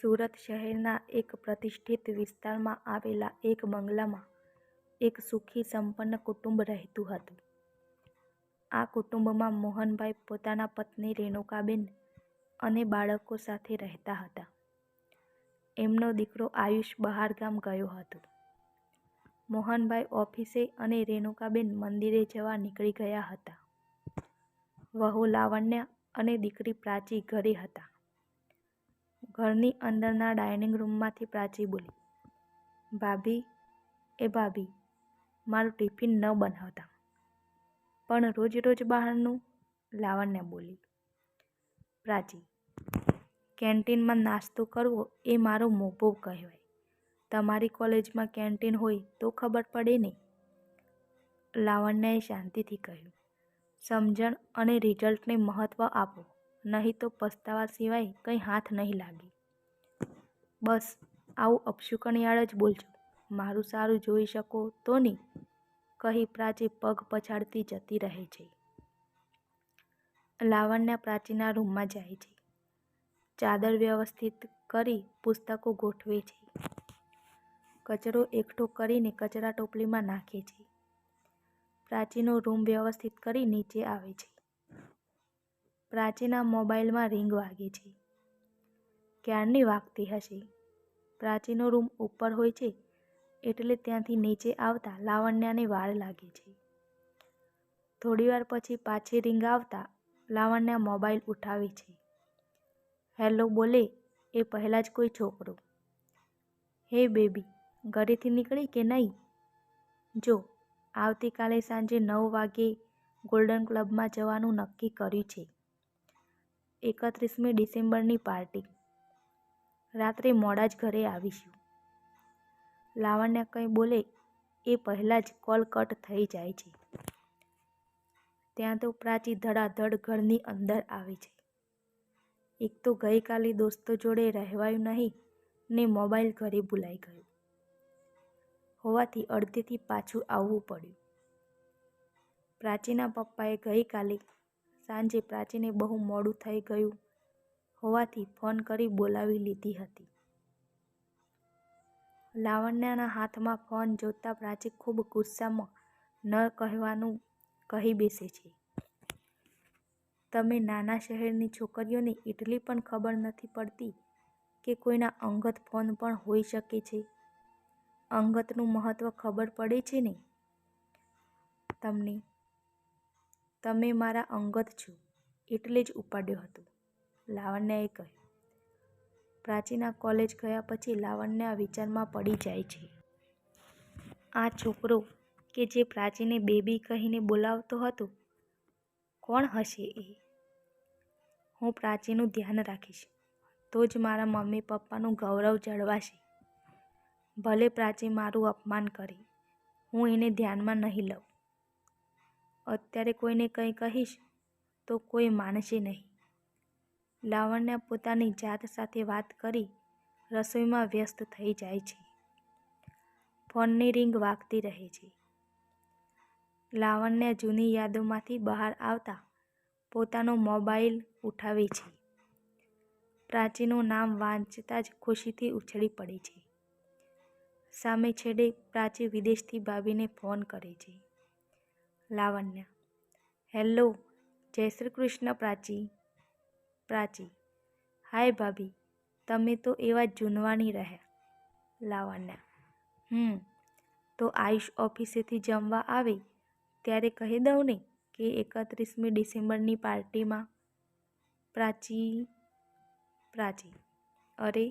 સુરત શહેરના એક પ્રતિષ્ઠિત વિસ્તારમાં આવેલા એક બંગલામાં એક સુખી સંપન્ન કુટુંબ રહેતું હતું. આ કુટુંબમાં મોહનભાઈ પોતાના પત્ની રેણુકાબેન અને બાળકો સાથે રહેતા હતા. એમનો દીકરો આયુષ બહારગામ ગયો હતો. મોહનભાઈ ઓફિસે અને રેણુકાબેન મંદિરે જવા નીકળી ગયા હતા. વહુ લાવણ્ય અને દીકરી પ્રાચી ઘરે હતા. ઘરની અંદરના ડાઇનિંગ રૂમમાંથી પ્રાચી બોલી, ભાભી, એ ભાભી, મારું ટિફિન ન બનાવતા, પણ રોજ રોજ બહારનું. લાવણ્ય બોલી, પ્રાચી, કેન્ટીનમાં નાસ્તો કરવો એ મારો મોભો કહેવાય. તમારી કોલેજમાં કેન્ટીન હોય તો ખબર પડે ને. લાવણ્યએ શાંતિથી કહ્યું, સમજણ અને રિઝલ્ટને મહત્ત્વ આપો, નહીં તો પસ્તાવા સિવાય કંઈ હાથ નહીં લાગે. બસ આવું અપશુકનિયાળ જ બોલજો, મારું સારું જોઈ શકો તો નહીં, કહી પ્રાચી પગ પછાડતી જતી રહે છે. લાવણ્ય પ્રાચીના રૂમમાં જાય છે. ચાદર વ્યવસ્થિત કરી પુસ્તકો ગોઠવે છે. કચરો એકઠો કરીને કચરા ટોપલીમાં નાખે છે. પ્રાચીનો રૂમ વ્યવસ્થિત કરી નીચે આવે છે. પ્રાચીના મોબાઈલમાં રિંગ વાગે છે. ક્યારની વાગતી હશે? પ્રાચીનો રૂમ ઉપર હોય છે એટલે ત્યાંથી નીચે આવતા લાવણ્યને વાર લાગે છે. થોડીવાર પછી પાછી રિંગ આવતા લાવણ્ય મોબાઈલ ઉઠાવે છે. હેલો બોલે એ પહેલાં જ કોઈ છોકરો, હે બેબી, ઘરેથી નીકળી કે નહીં? જો આવતીકાલે સાંજે 9 વાગ્યે ગોલ્ડન ક્લબમાં જવાનું નક્કી કર્યું છે. 31મી ડિસેમ્બરની પાર્ટી. રાત્રે મોડા જ ઘરે આવીશું. લાવણ્ય કંઈ બોલે એ પહેલાં જ કોલ કટ થઈ જાય છે. ત્યાં તો પ્રાચી ધડાધડ ઘરની અંદર આવે છે. એક તો ગઈકાલે દોસ્તો જોડે રહેવાયું નહીં ને મોબાઈલ ઘરે ભૂલાઈ ગયો હોવાથી અડધેથી પાછું આવવું પડ્યું. પ્રાચીના પપ્પાએ ગઈકાલે સાંજે પ્રાચીને બહુ મોડું થઈ ગયું હોવાથી ફોન કરી બોલાવી લીધી હતી. લાવણ્યના હાથમાં ફોન જોતા પ્રાચી ખૂબ ગુસ્સામાં ન કહેવાનું કહી બેસે છે. તમે નાના શહેરની છોકરીઓને એટલી પણ ખબર નથી પડતી કે કોઈના અંગત ફોન પણ હોઈ શકે છે. અંગતનું મહત્ત્વ ખબર પડે છે ને તમને? તમે મારા અંગત છો એટલે જ ઉપાડ્યો હતો, લાવણ્યએ કહ્યું. પ્રાચીના કોલેજ ગયા પછી લાવણ્ય વિચારમાં પડી જાય છે. આ છોકરો કે જે પ્રાચીને બેબી કહીને બોલાવતો હતો, કોણ હશે એ? હું પ્રાચીનું ધ્યાન રાખીશ તો જ મારા મમ્મી પપ્પાનું ગૌરવ જળવાશે. ભલે પ્રાચી મારું અપમાન કરે, હું એને ધ્યાનમાં નહીં લઉં. અત્યારે કોઈને કંઈ કહીશ તો કોઈ માનશે નહીં. લાવણ્ય પોતાની જાત સાથે વાત કરી રસોઈમાં વ્યસ્ત થઈ જાય છે. ફોનની રિંગ વાગતી રહે છે. લાવણ્ય જૂની યાદોમાંથી બહાર આવતા પોતાનો મોબાઈલ ઉઠાવે છે. પ્રાચીનું નામ વાંચતા જ ખુશીથી ઉછળી પડે છે. સામે છેડે પ્રાચી વિદેશથી ભાભીને ફોન કરે છે. લાવણ્ય, હેલો, જય શ્રી કૃષ્ણ પ્રાચી. પ્રાચી, હાય ભાભી, તમે તો એવા જૂનવાણી રહ્યા. લાવણ્ય, તો આયુષ ઓફિસેથી જમવા આવે ત્યારે કહી દઉં ને કે 31મી ડિસેમ્બરની પાર્ટીમાં. પ્રાચી, અરે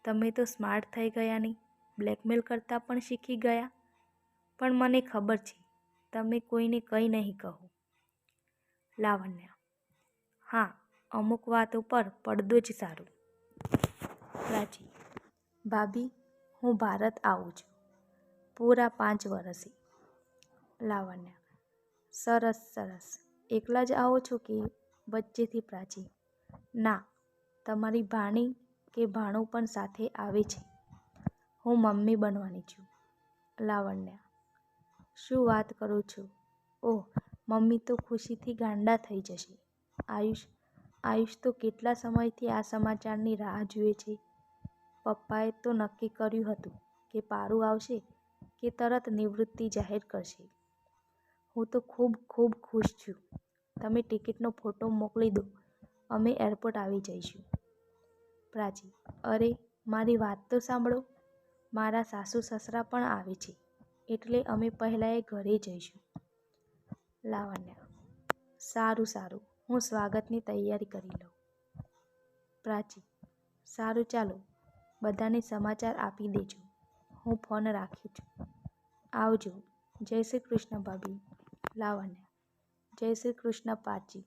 તમે તો સ્માર્ટ થઈ ગયા ને, બ્લેકમેલ કરતાં પણ શીખી ગયા. પણ મને ખબર છે તમે કોઈને કંઈ નહીં કહો. લાવણ્ય, હા, અમુક વાતો પર પડદો જ સારો. પ્રાચી, ભાભી, હું ભારત આવું છું પૂરા 5 વર્ષે. લાવણ્ય, સરસ સરસ. એકલા જ આવો છો કે વચ્ચેથી? પ્રાચી, ના, તમારી ભાણી કે ભાણું પણ સાથે આવે છે. હું મમ્મી બનવાની છું. લાવણ્ય, શું વાત કરો છો? ઓહ, મમ્મી તો ખુશીથી ગાંડા થઈ જશે. આયુષ તો કેટલા સમયથી આ સમાચારની રાહ જુએ છે. પપ્પાએ તો નક્કી કર્યું હતું કે પારું આવશે કે તરત નિવૃત્તિ જાહેર કરશે. હું તો ખૂબ ખૂબ ખુશ છું. તમે ટિકિટનો ફોટો મોકલી દો, અમે એરપોર્ટ આવી જઈશું. પ્રાચી: અરે, મારી વાત તો સાંભળો. મારા સાસુ સસરા પણ આવે છે, એટલે અમે પહેલાં એ ઘરે જઈશું. લાવણ્ય: સારું સારું, હું સ્વાગતની તૈયારી કરી લઉં. પ્રાચી: સારું ચાલો, બધાને સમાચાર આપી દેજો. હું ફોન રાખું છું. આવજો. જય શ્રી કૃષ્ણ ભાભી. લાવણ્ય: જય શ્રી કૃષ્ણ પ્રાચી.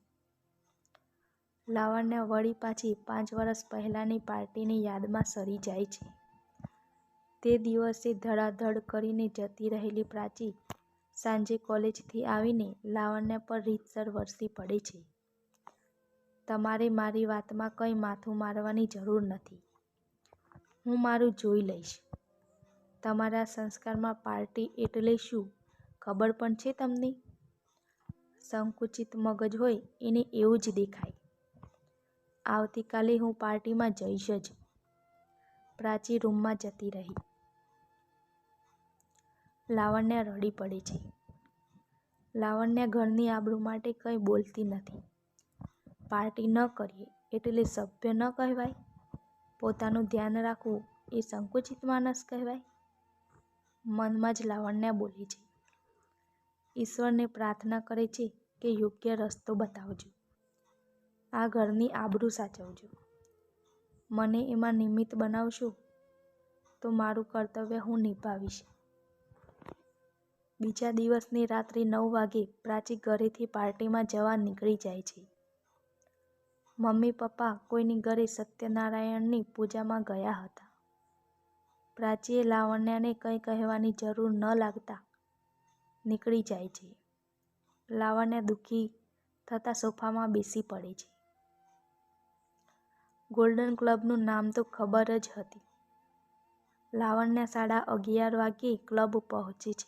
લાવણ્ય વળી પાછી 5 વર્ષ પહેલાંની પાર્ટીની યાદમાં સરી જાય છે. તે દિવસે ધડાધડ કરીને જતી રહેલી પ્રાચી સાંજે કોલેજથી આવીને લાવણ્ય પર રીતસર વરસી પડે છે. તમારે મારી વાતમાં કંઈ માથું મારવાની જરૂર નથી. હું મારું જોઈ લઈશ. તમારા સંસ્કારમાં પાર્ટી એટલે શું ખબર પણ છે તમને? સંકુચિત મગજ હોય એને એવું જ દેખાય. આવતીકાલે હું પાર્ટીમાં જઈશ જ. પ્રાચી રૂમમાં જતી રહી. લાવણ્ય રડી પડે છે. લાવણ્ય ઘરની આબરૂ માટે કંઈ બોલતી નથી. પાર્ટી ન કરીએ એટલે સભ્ય ન કહેવાય? પોતાનું ધ્યાન રાખવું એ સંકુચિત માનસ કહેવાય? મનમાં જ લાવણ્ય બોલે છે. ઈશ્વરને પ્રાર્થના કરે છે કે યોગ્ય રસ્તો બતાવજો. આ ઘરની આબરૂ સાચવજો. મને એમાં નિમિત્ત બનાવશો તો મારું કર્તવ્ય હું નિભાવીશ. બીજા દિવસની રાત્રે 9 વાગે પ્રાચી ઘરેથી પાર્ટીમાં જવા નીકળી જાય છે. મમ્મી પપ્પા કોઈની ઘરે સત્યનારાયણની પૂજામાં ગયા હતા. પ્રાચીએ લાવણ્યને કંઈ કહેવાની જરૂર ન લાગતા નીકળી જાય છે. લાવણ્ય દુઃખી થતાં સોફામાં બેસી પડે છે. ગોલ્ડન ક્લબનું નામ તો ખબર જ હતી. લાવણ્ય 11:30 વાગ્યે ક્લબ પહોંચે છે.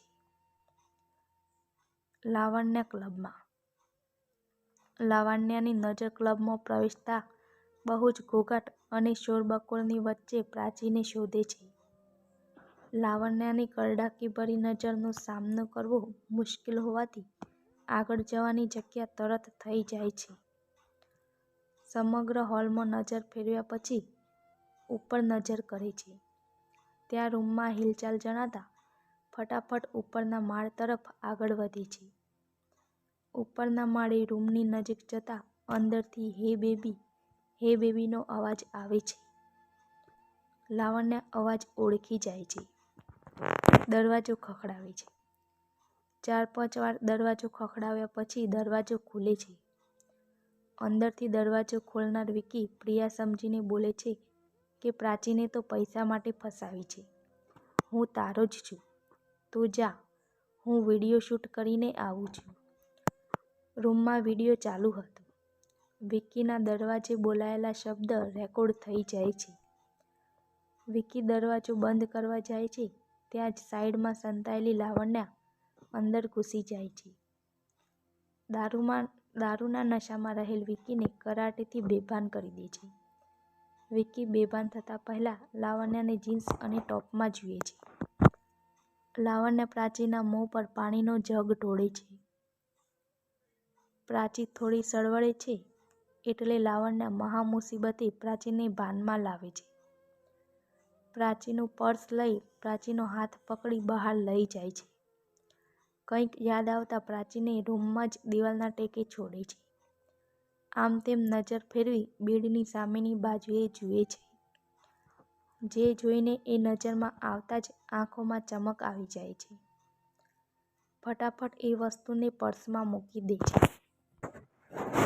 લાવણ્ય ક્લબમાં. લાવણ્યની નજર ક્લબમાં પ્રવેશતા બહુ જ ઘોંઘાટ અને શોરબકોરની વચ્ચે પ્રાચીને શોધે છે. લાવણ્યની કડકાઈભરી નજરનો સામનો કરવો મુશ્કેલ હોવાથી આગળ જવાની જગ્યા તરત થઈ જાય છે. સમગ્ર હોલમાં નજર ફેરવ્યા પછી ઉપર નજર કરે છે. ત્યાં રૂમમાં હિલચાલ જણાતા ફટાફટ ઉપરના માળ તરફ આગળ વધે છે. ઉપરના માળે રૂમની નજીક જતાં અંદરથી હે બેબીનો અવાજ આવે છે. લાવણ્ય અવાજ ઓળખી જાય છે. દરવાજો ખખડાવે છે. 4-5 વાર દરવાજો ખખડાવ્યા પછી દરવાજો ખુલે છે. અંદરથી દરવાજો ખોલનાર વિકી પ્રિયા સમજીને બોલે છે કે પ્રાચીને તો પૈસા માટે ફસાવી છે. હું તારો જ છું. તું જા, હું વિડીયો શૂટ કરીને આવું છું. રૂમમાં વિડીયો ચાલુ હતો. વિકીના દરવાજે બોલાયેલા શબ્દ રેકોર્ડ થઈ જાય છે. વિકી દરવાજો બંધ કરવા જાય છે ત્યાં જ સાઈડમાં સંતાયેલી લાવણ્ય અંદર ઘૂસી જાય છે. દારૂના નશામાં રહેલ વિકીને કરાટેથી બેભાન કરી દે છે. વિકી બેભાન થતાં પહેલાં લાવણ્યને જીન્સ અને ટોપમાં જુએ છે. લાવણ્ય પ્રાચીના મોં પર પાણીનો જગ ઢોળે છે. પ્રાચી થોડી સળવળે છે એટલે લાવણ્ય મહામુસીબતે પ્રાચીને ભાનમાં લાવે છે. પ્રાચીનું પર્સ લઈ પ્રાચીનો હાથ પકડી બહાર લઈ જાય છે. કંઈક યાદ આવતા પ્રાચીને રૂમમાં જ દિવાલના ટેકે છોડે છે. આમ તેમ નજર ફેરવી બેડની સામેની બાજુએ જુએ છે. જે જોઈને એ નજરમાં આવતા જ આંખોમાં ચમક આવી જાય છે. ફટાફટ એ વસ્તુને પર્સમાં મૂકી દે છે.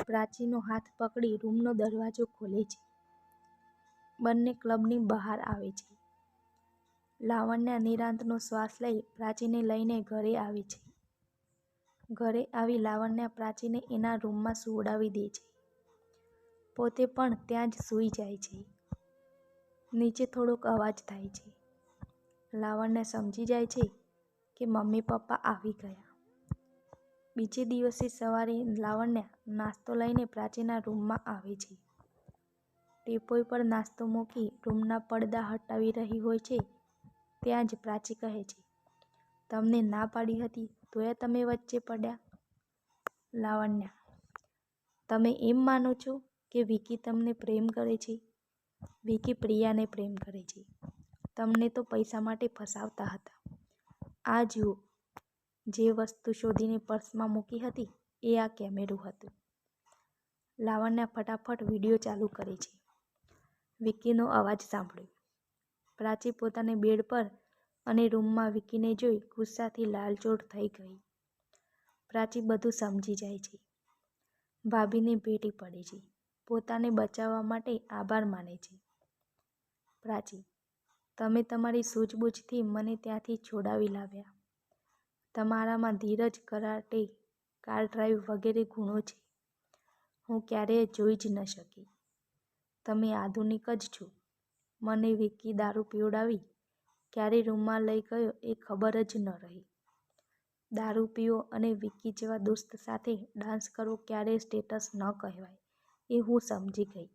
પ્રાચીનો હાથ પકડી રૂમનો દરવાજો ખોલે છે. બંને ક્લબની બહાર આવે છે. લાવણ્ય નિરાંતનો શ્વાસ લઈ પ્રાચીને લઈને ઘરે આવે છે. ઘરે આવી લાવણ્ય પ્રાચીને એના રૂમમાં સુવડાવી દે છે. પોતે પણ ત્યાં જ સૂઈ જાય છે. નીચે થોડોક અવાજ થાય છે. લાવણ્ય સમજી જાય છે કે મમ્મી પપ્પા આવી ગયા. બીજે દિવસે સવારે લાવણ્ય નાસ્તો લઈને પ્રાચીના રૂમમાં આવે છે. ટીપોય પર નાસ્તો મૂકી રૂમના પડદા હટાવી રહી હોય છે ત્યાં જ પ્રાચી કહે છે, તમને ના પાડી હતી તોય તમે વચ્ચે પડ્યા. લાવણ્યા: તમે એમ માનો છો કે વિકી તમને પ્રેમ કરે છે? વિકી પ્રિયાને પ્રેમ કરે છે. તમને તો પૈસા માટે ફસાવતા હતા. આ જુઓ, જે વસ્તુ શોધીને પર્સમાં મૂકી હતી એ આ કેમેરું હતું. લાવણ્યા ફટાફટ વિડીયો ચાલુ કરે છે. વિકીનો અવાજ સાંભળ્યો. પ્રાચી પોતાને બેડ પર અને રૂમમાં વિકીને જોઈ ગુસ્સાથી લાલચોળ થઈ ગઈ. પ્રાચી બધું સમજી જાય છે. ભાભીને ભેટી પડે છે. પોતાને બચાવવા માટે આભાર માને છે. પ્રાચી: તમે તમારી સૂઝબૂછથી મને ત્યાંથી છોડાવી લાવ્યા. તમારામાં ધીરજ, કરાટે, કાર ડ્રાઈવ વગેરે ગુણો છે. હું ક્યારેય જોઈ જ ન શકી. તમે આધુનિક જ છો. મને વિકી દારૂ પીવડાવી ક્યારે રૂમમાં લઈ ગયો એ ખબર જ ન રહી. દારૂ પીવો અને વિકી જેવા દોસ્ત સાથે ડાન્સ કરવો ક્યારેય સ્ટેટસ ન કહેવાય એ હું સમજી ગઈ.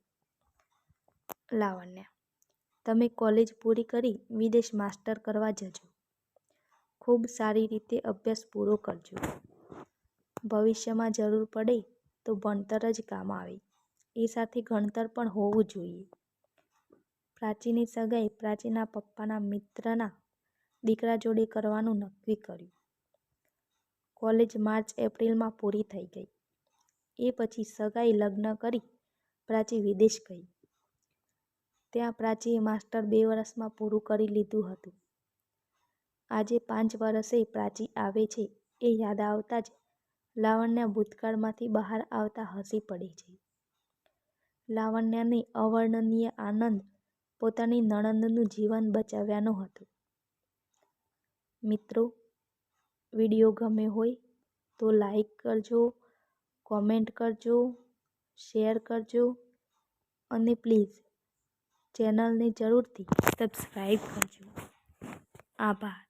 લાવણ્યા: તમે કોલેજ પૂરી કરી વિદેશ માસ્ટર કરવા જજો. ખૂબ સારી રીતે અભ્યાસ પૂરો કરજો. ભવિષ્યમાં જરૂર પડે તો ભણતર જ કામ આવે. એ સાથે ગણતર પણ હોવું જોઈએ. પ્રાચીની સગાઈ પ્રાચીના પપ્પાના મિત્રના દીકરા જોડે કરવાનું નક્કી કર્યું. કોલેજ માર્ચ-એપ્રિલમાં પૂરી થઈ ગઈ. એ પછી સગાઈ લગ્ન કરી પ્રાચી વિદેશ ગઈ. ત્યાં પ્રાચીએ માસ્ટર 2 વર્ષમાં પૂરું કરી લીધું હતું. આજે 5 વર્ષે પ્રાચી આવે છે એ યાદ આવતા જ લાવણ્યા ભૂતકાળમાંથી બહાર આવતા હસી પડે છે. લાવણ્યાને અવર્ણનીય આનંદ પોતાની નણંદનું જીવન બચાવ્યાનો હતો. મિત્રો, વિડીયો ગમ્યો હોય તો લાઈક કરજો, કોમેન્ટ કરજો, શેર કરજો અને પ્લીઝ ચેનલને જરૂરથી સબસ્ક્રાઈબ કરજો. આભાર.